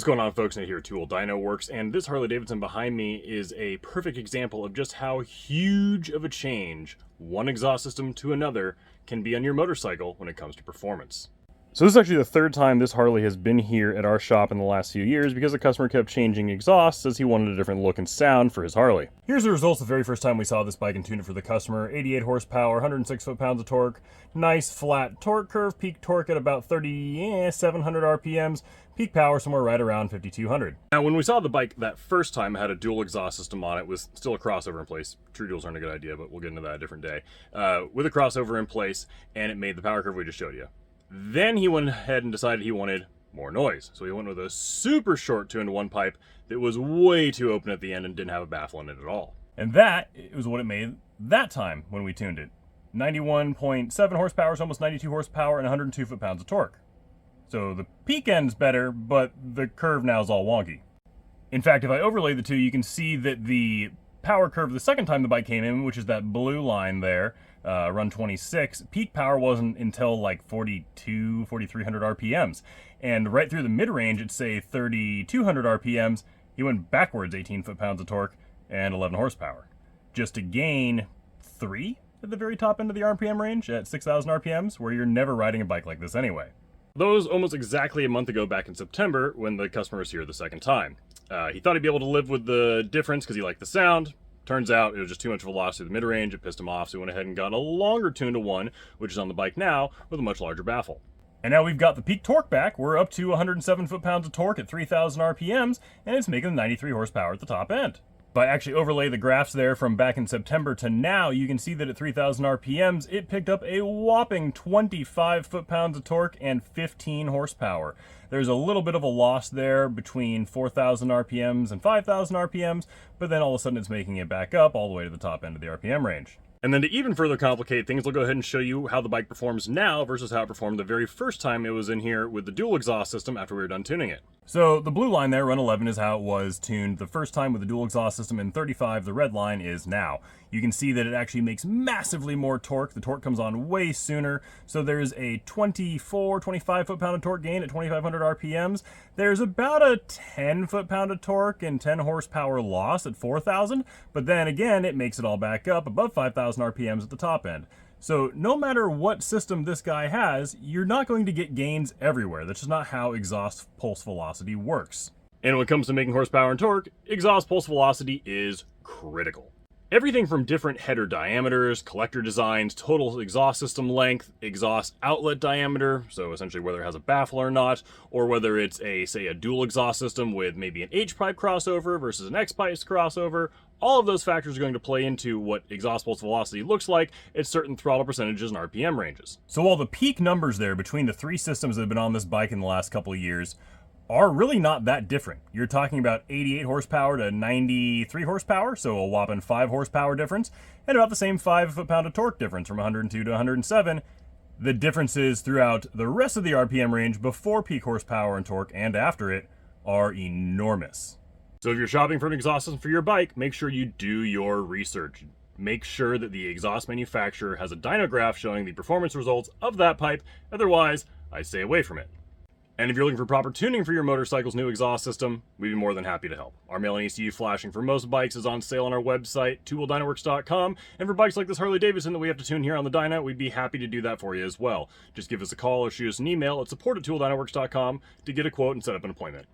What's going on, folks? Nate here at Tool Dyno Works, and this Harley Davidson behind me is a perfect example of just how huge of a change one exhaust system to another can be on your motorcycle when it comes to performance. So this is actually the third time this Harley has been here at our shop in the last few years because the customer kept changing exhausts as he wanted a different look and sound for his Harley. Here's the results the very first time we saw this bike and tuned it for the customer. 88 horsepower, 106 foot-pounds of torque, nice flat torque curve, peak torque at about 700 RPMs, peak power somewhere right around 5,200. Now when we saw the bike that first time, it had a dual exhaust system on it, with still a crossover in place. True duals aren't a good idea, but we'll get into that a different day. With a crossover in place, and it made the power curve we just showed you. Then he went ahead and decided he wanted more noise. So he went with a super short 2-in-1 pipe that was way too open at the end and didn't have a baffle in it at all. And that was what it made that time when we tuned it. 91.7 horsepower, so almost 92 horsepower, and 102 foot-pounds of torque. So the peak end's better, but the curve now is all wonky. In fact, if I overlay the two, you can see that the power curve the second time the bike came in, which is that blue line there, run 26, peak power wasn't until like 4,300 RPMs. And right through the mid-range at say 3,200 RPMs, he went backwards 18 foot-pounds of torque and 11 horsepower. Just to gain 3 at the very top end of the RPM range at 6,000 RPMs, where you're never riding a bike like this anyway. That was almost exactly a month ago back in September when the customer was here the second time. He thought he'd be able to live with the difference because he liked the sound. Turns out it was just too much velocity to the mid-range, it pissed him off, so he went ahead and got a longer 2-in-1, which is on the bike now, with a much larger baffle. And now we've got the peak torque back. We're up to 107 foot-pounds of torque at 3,000 RPMs, and it's making 93 horsepower at the top end. If I actually overlay the graphs there from back in September to now, you can see that at 3,000 RPMs, it picked up a whopping 25 foot-pounds of torque and 15 horsepower. There's a little bit of a loss there between 4,000 RPMs and 5,000 RPMs, but then all of a sudden it's making it back up all the way to the top end of the RPM range. And then to even further complicate things, we'll go ahead and show you how the bike performs now versus how it performed the very first time it was in here with the dual exhaust system after we were done tuning it. So the blue line there, run 11, is how it was tuned the first time with the dual exhaust system, and 35, the red line, is now. You can see that it actually makes massively more torque. The torque comes on way sooner. So there's a 25 foot-pound of torque gain at 2,500 RPMs. There's about a 10 foot-pound of torque and 10 horsepower loss at 4,000. But then again, it makes it all back up above 5,000 RPMs at the top end. So no matter what system this guy has, you're not going to get gains everywhere. That's just not how exhaust pulse velocity works. And when it comes to making horsepower and torque, exhaust pulse velocity is critical. Everything from different header diameters, collector designs, total exhaust system length, exhaust outlet diameter, so essentially whether it has a baffle or not, or whether it's say a dual exhaust system with maybe an H-pipe crossover versus an X-pipe crossover, all of those factors are going to play into what exhaust pulse velocity looks like at certain throttle percentages and RPM ranges. So while the peak numbers there between the three systems that have been on this bike in the last couple of years are really not that different. You're talking about 88 horsepower to 93 horsepower, so a whopping 5 horsepower difference, and about the same 5 foot-pound of torque difference from 102 to 107. The differences throughout the rest of the RPM range before peak horsepower and torque and after it are enormous. So if you're shopping for an exhaust system for your bike, make sure you do your research. Make sure that the exhaust manufacturer has a dyno graph showing the performance results of that pipe. Otherwise, I stay away from it. And if you're looking for proper tuning for your motorcycle's new exhaust system, we'd be more than happy to help. Our mailing ECU flashing for most bikes is on sale on our website, tooldynoworks.com, and for bikes like this Harley Davidson that we have to tune here on the dyno, we'd be happy to do that for you as well. Just give us a call or shoot us an email at support@tooldynoworks.com to get a quote and set up an appointment.